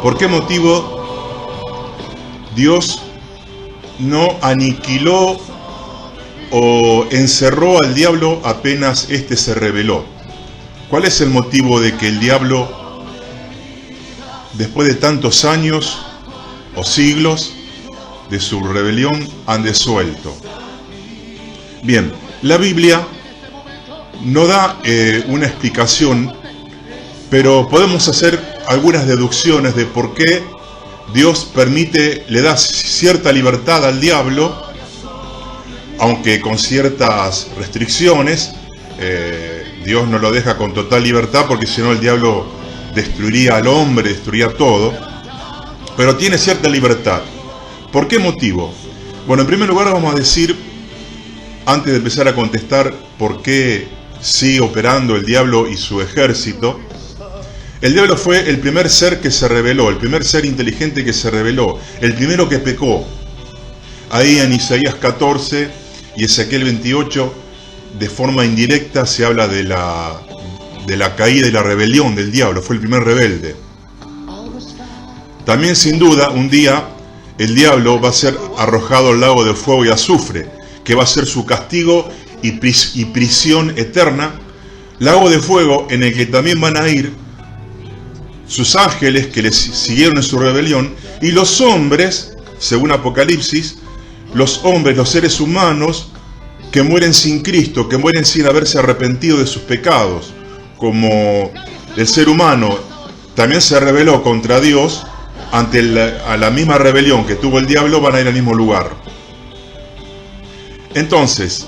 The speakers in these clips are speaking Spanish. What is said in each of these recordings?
¿Por qué motivo Dios no aniquiló o encerró al diablo apenas éste se rebeló? ¿Cuál es el motivo de que el diablo, después de tantos años o siglos de su rebelión, ande suelto? Bien, la Biblia no da una explicación, pero podemos hacer algunas deducciones de por qué Dios le da cierta libertad al diablo, aunque con ciertas restricciones. Dios no lo deja con total libertad, porque si no el diablo destruiría al hombre, destruiría todo, pero tiene cierta libertad. ¿Por qué motivo? Bueno, en primer lugar vamos a decir, antes de empezar a contestar por qué sigue operando el diablo y su ejército, el diablo fue el primer ser que se rebeló, el primer ser inteligente que se rebeló, el primero que pecó. Ahí en Isaías 14 y Ezequiel 28, de forma indirecta se habla de la caída y la rebelión del diablo. Fue el primer rebelde. También, sin duda, un día el diablo va a ser arrojado al lago de fuego y azufre, que va a ser su castigo y prisión eterna. Lago de fuego en el que también van a ir sus ángeles que les siguieron en su rebelión, y los hombres, según Apocalipsis, los hombres, los seres humanos que mueren sin Cristo, que mueren sin haberse arrepentido de sus pecados. Como el ser humano también se rebeló contra Dios, ante a la misma rebelión que tuvo el diablo, van a ir al mismo lugar. Entonces,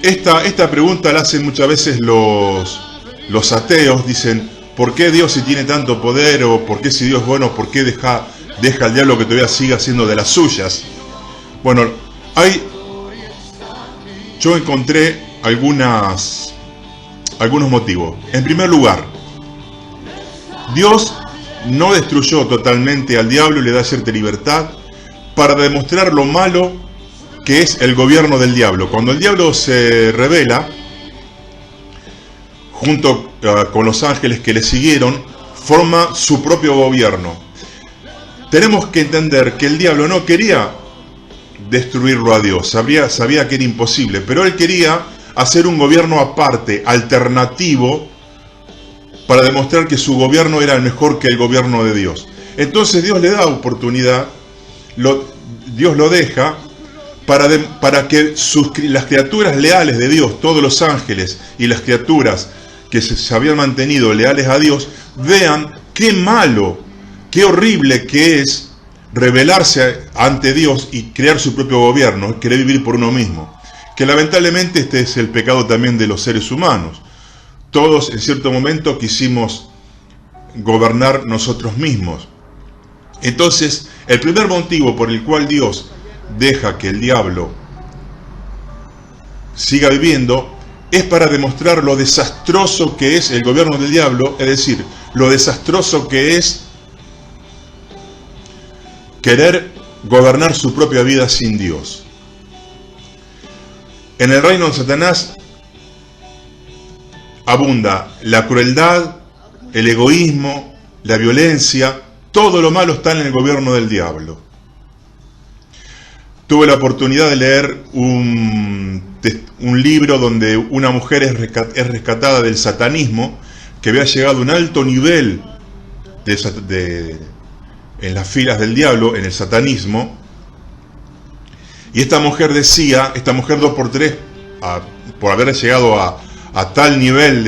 esta pregunta la hacen muchas veces los ateos. Dicen, ¿por qué Dios, si tiene tanto poder, o por qué, si Dios es bueno, por qué deja al diablo que todavía siga haciendo de las suyas? Bueno, yo encontré algunos motivos. En primer lugar, Dios no destruyó totalmente al diablo y le da cierta libertad para demostrar lo malo que es el gobierno del diablo. Cuando el diablo se rebela, junto con los ángeles que le siguieron, forma su propio gobierno. Tenemos que entender que el diablo no quería destruirlo a Dios, sabía que era imposible, pero él quería hacer un gobierno aparte, alternativo, para demostrar que su gobierno era mejor que el gobierno de Dios. Entonces Dios le da oportunidad, Dios lo deja para que las criaturas leales de Dios, todos los ángeles y las criaturas que se habían mantenido leales a Dios, vean qué malo, qué horrible que es rebelarse ante Dios y crear su propio gobierno, querer vivir por uno mismo. Que lamentablemente este es el pecado también de los seres humanos. Todos en cierto momento quisimos gobernar nosotros mismos. Entonces, el primer motivo por el cual Dios deja que el diablo siga viviendo es para demostrar lo desastroso que es el gobierno del diablo, es decir, lo desastroso que es querer gobernar su propia vida sin Dios. En el reino de Satanás abunda la crueldad, el egoísmo, la violencia, todo lo malo está en el gobierno del diablo. Tuve la oportunidad de leer un libro donde una mujer es rescatada del satanismo, que había llegado a un alto nivel en las filas del diablo, en el satanismo. Y esta mujer decía, esta mujer 2x3, por haber llegado a tal nivel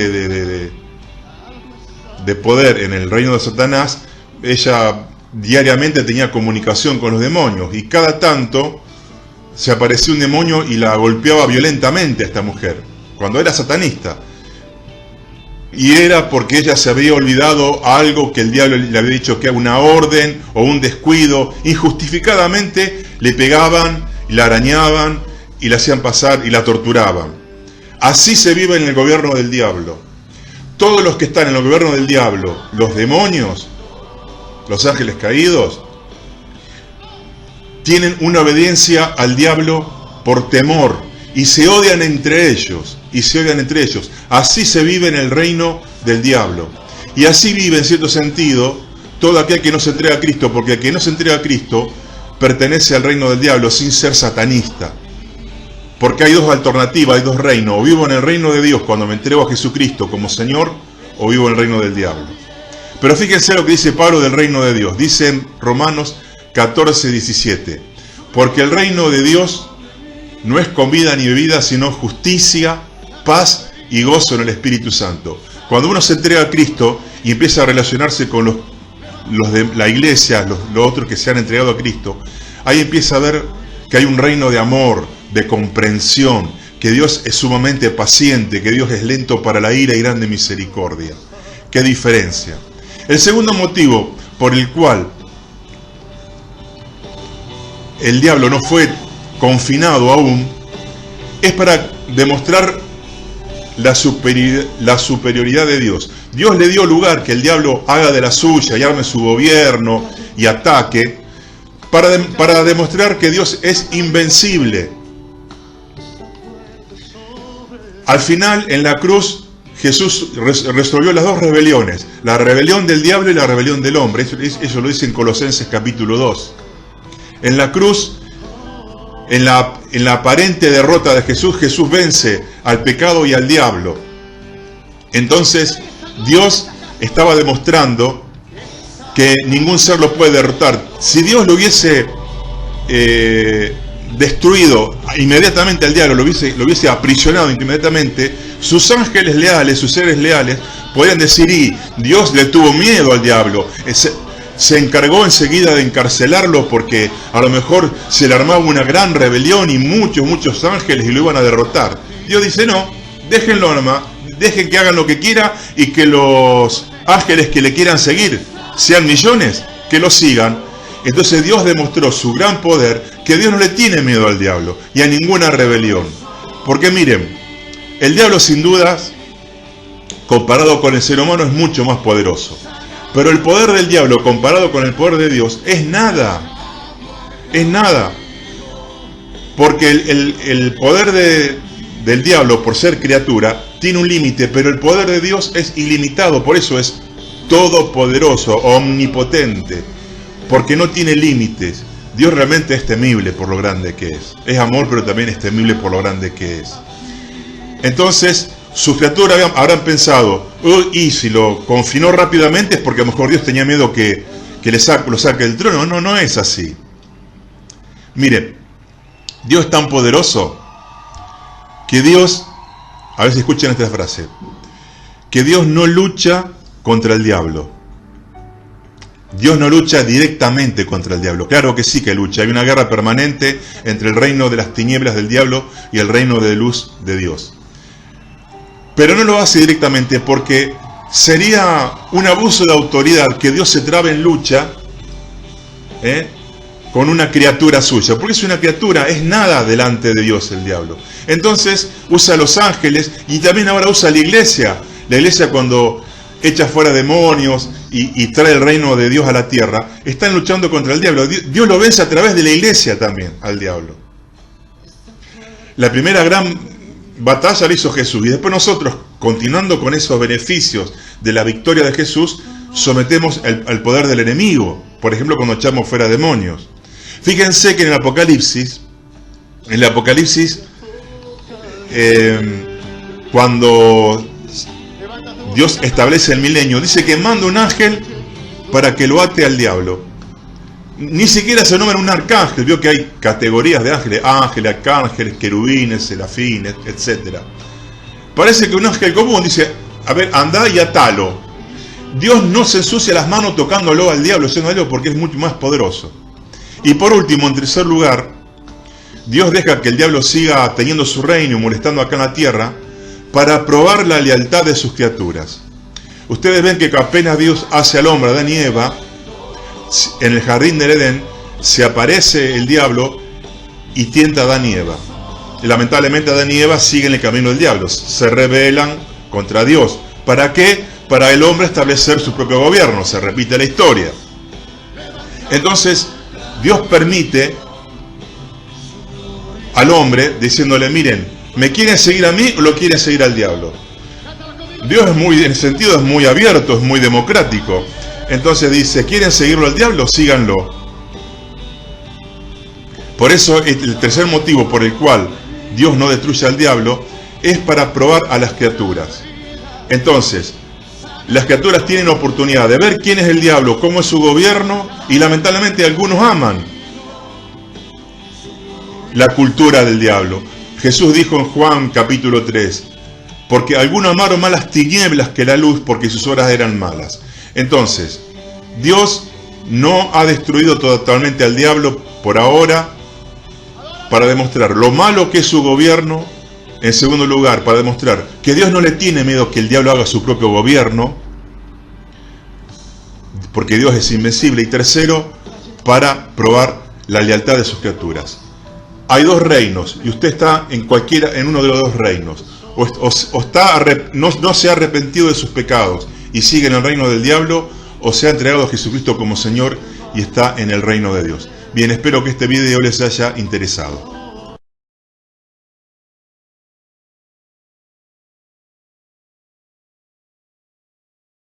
de poder en el reino de Satanás, ella diariamente tenía comunicación con los demonios, y cada tanto se aparecía un demonio y la golpeaba violentamente a esta mujer, cuando era satanista. Y era porque ella se había olvidado algo que el diablo le había dicho, que era una orden o un descuido. Injustificadamente le pegaban, la arañaban y la hacían pasar y la torturaban. Así se vive en el gobierno del diablo. Todos los que están en el gobierno del diablo, los demonios, los ángeles caídos, tienen una obediencia al diablo por temor y se odian entre ellos. Así se vive en el reino del diablo. Y así vive en cierto sentido todo aquel que no se entrega a Cristo, porque el que no se entrega a Cristo pertenece al reino del diablo sin ser satanista. Porque hay dos alternativas, hay dos reinos. O vivo en el reino de Dios cuando me entrego a Jesucristo como Señor, o vivo en el reino del diablo. Pero fíjense lo que dice Pablo del reino de Dios. Dice en Romanos 14, 17. Porque el reino de Dios no es comida ni bebida, sino justicia, paz y gozo en el Espíritu Santo. Cuando uno se entrega a Cristo y empieza a relacionarse con los de la iglesia, los otros que se han entregado a Cristo, ahí empieza a ver que hay un reino de amor, de comprensión, que Dios es sumamente paciente, que Dios es lento para la ira y grande misericordia. ¿Qué diferencia? El segundo motivo por el cual el diablo no fue confinado aún es para demostrar la superioridad de Dios. Dios le dio lugar que el diablo haga de la suya y arme su gobierno y ataque para demostrar que Dios es invencible. Al final, en la cruz, Jesús resolvió las dos rebeliones, la rebelión del diablo y la rebelión del hombre. Eso lo dice en Colosenses capítulo 2. En la cruz, en la aparente derrota de Jesús, Jesús vence al pecado y al diablo. Entonces, Dios estaba demostrando que ningún ser lo puede derrotar. Si Dios lo hubiese destruido inmediatamente al diablo, lo hubiese aprisionado inmediatamente, sus ángeles leales, sus seres leales, podrían decir, y Dios le tuvo miedo al diablo, se encargó enseguida de encarcelarlo porque a lo mejor se le armaba una gran rebelión y muchos ángeles y lo iban a derrotar. Dios dice, no, déjenlo nomás, dejen que hagan lo que quiera y que los ángeles que le quieran seguir, sean millones, que lo sigan. Entonces Dios demostró su gran poder, que Dios no le tiene miedo al diablo y a ninguna rebelión. Porque miren, el diablo sin dudas, comparado con el ser humano, es mucho más poderoso. Pero el poder del diablo comparado con el poder de Dios es nada. Es nada. Porque el poder del diablo, por ser criatura, tiene un límite, pero el poder de Dios es ilimitado. Por eso es todopoderoso, omnipotente. Porque no tiene límites. Dios realmente es temible por lo grande que es. Es amor, pero también es temible por lo grande que es. Entonces, sus criaturas habrán pensado, y si lo confinó rápidamente es porque a lo mejor Dios tenía miedo que lo saque del trono. No es así. Miren, Dios es tan poderoso que Dios, a ver si escuchan esta frase, que Dios no lucha contra el diablo. Dios no lucha directamente contra el diablo. Claro que sí que lucha. Hay una guerra permanente entre el reino de las tinieblas del diablo y el reino de luz de Dios. Pero no lo hace directamente porque sería un abuso de autoridad que Dios se trabe en lucha con una criatura suya. Porque es una criatura, es nada delante de Dios el diablo. Entonces usa a los ángeles y también ahora usa a la iglesia. La iglesia cuando echa fuera demonios y trae el reino de Dios a la tierra, están luchando contra el diablo. Dios lo vence a través de la iglesia también al diablo. La primera gran batalla la hizo Jesús y después nosotros, continuando con esos beneficios de la victoria de Jesús, sometemos al poder del enemigo. Por ejemplo, cuando echamos fuera demonios. Fíjense que en el Apocalipsis, cuando Dios establece el milenio, dice que manda un ángel para que lo ate al diablo. Ni siquiera se nombra un arcángel. Vio que hay categorías de ángeles, arcángeles, querubines, serafines, etc. Parece que un ángel común dice, a ver, andá y atalo. Dios no se ensucia las manos tocándolo al diablo, porque es mucho más poderoso. Y por último, en tercer lugar, Dios deja que el diablo siga teniendo su reino y molestando acá en la tierra para probar la lealtad de sus criaturas. Ustedes ven que apenas Dios hace al hombre, Adán y Eva, en el jardín del Edén, se aparece el diablo y tienta a Adán y Eva. Y lamentablemente Adán y Eva siguen el camino del diablo, se rebelan contra Dios. ¿Para qué? Para el hombre establecer su propio gobierno, se repite la historia. Entonces, Dios permite al hombre diciéndole, miren, ¿me quieren seguir a mí o lo quieren seguir al diablo? Dios es muy, en ese sentido, es muy abierto, es muy democrático. Entonces dice, ¿quieren seguirlo al diablo? Síganlo. Por eso el tercer motivo por el cual Dios no destruye al diablo es para probar a las criaturas. Entonces, las criaturas tienen oportunidad de ver quién es el diablo, cómo es su gobierno, y lamentablemente algunos aman la cultura del diablo. Jesús dijo en Juan capítulo 3, porque algunos amaron más las tinieblas que la luz, porque sus obras eran malas. Entonces, Dios no ha destruido totalmente al diablo por ahora, para demostrar lo malo que es su gobierno. En segundo lugar, para demostrar que Dios no le tiene miedo que el diablo haga su propio gobierno, porque Dios es invencible. Y tercero, para probar la lealtad de sus criaturas. Hay dos reinos, y usted está en uno de los dos reinos. No se ha arrepentido de sus pecados y sigue en el reino del diablo, o se ha entregado a Jesucristo como Señor y está en el reino de Dios. Bien, espero que este video les haya interesado.